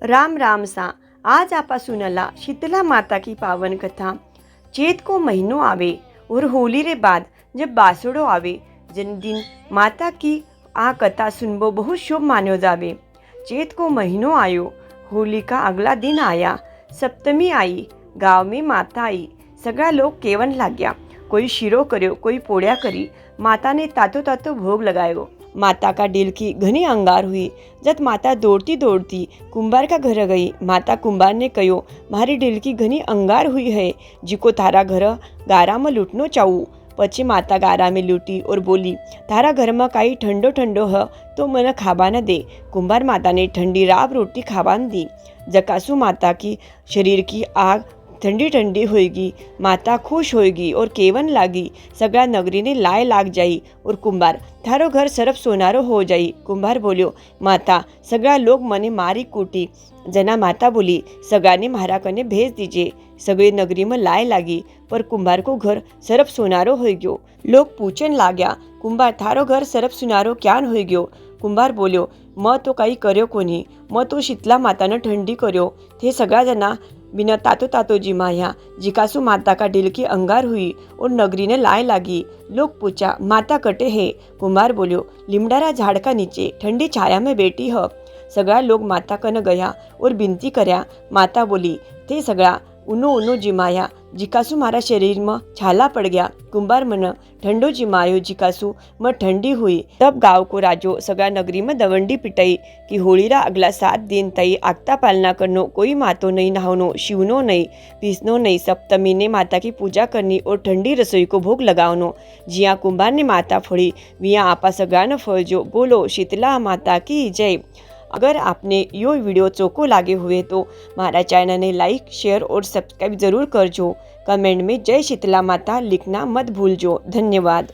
राम राम सा। आज आपा सुनला शीतला माता की पावन कथा। चैत को महीनों आवे और होली रे बाद जब बासुड़ो आवे जन्मदिन माता की आ कथा सुनबो बहुत शुभ मान्यो जावे। चैत को महीनों आयो, होली का अगला दिन आया, सप्तमी आई, गांव में माता आई। सगळा लोग केवन लाग्या। कोई शिरो कर्यो, कोई पोड़िया करी। माता ने तातो तातो भोग लगायो। माता का दिल की घनी अंगार हुई। जब माता दौड़ती दौड़ती कुंभार का घर गई। माता कुंभार ने कहो, मारी दिल की घनी अंगार हुई है, जिको थारा घर गारा में लूटनो चाहूँ। पछी माता गारा में लूटी और बोली, थारा घर में काई ठंडो ठंडो है तो मन खाबा न दे। कुंभार माता ने ठंडी राब रोटी खाबा न दी। जकासू माता की शरीर की आग ठंडी ठंडी होएगी। माता खुश होएगी और केवन लागी। सगळा नगरी ने लाय लाग जाई और कुंभार, थारो घर सरफ सोनारो हो जाई। कुंभार बोल्यो, माता सगळा लोग मने मारी कूटी। जना माता बोली, सगळाने मारा कने भेज दीजिए। सगळी नगरी में लाय लागी, पर कुंभार को घर सरफ सोनारो हो गयो। लोग पूछन लाग्या, कुंभार थारो घर सरफ सोनारो क्यान हो गयो। कुंभार बोल्यो, म तो काही कर्यो कोनी, म तो शीतला मातानं ठंडी कर्यो। थे सगळा जना बिना तातो तातो जिमाया। जिकासू माता का दिल की अंगार हुई और नगरी ने लाय लागी। लोग पूछा, माता कटे है। कुंभार बोल्यो, लिमडारा झाड़ का नीचे ठंडी छाया में बैठी ह। सगळा लोग माता कन गया और बिनती कर्या। माता बोली, थे सगळा उनो उनो जिमाया। जिकासू मारा शरीर में छाला पड़ गया। कुंभार मन ठंडो जिमायो, जिकासू में ठंडी हुई। तब गाँव को राजो सगळा नगरी में दवंडी पिटाई कि होलीरा अगला 7 दिन तई आगता पालना करनो, कोई मातो नहीं, नहावनो, शिवनो नहीं, पीसनो नहीं। सप्तमी ने माता की पूजा करनी और ठंडी रसोई को भोग लगावनो। जिया कुंभार ने माता फड़ी, विया आपा सगळान फळजो। बोलो शीतला माता की जय। अगर आपने यो वीडियो चोको लागे हुए तो हमारा चैनल ने लाइक, शेयर और सब्सक्राइब ज़रूर करजो। कमेंट में जय शीतला माता लिखना मत भूलजो। धन्यवाद।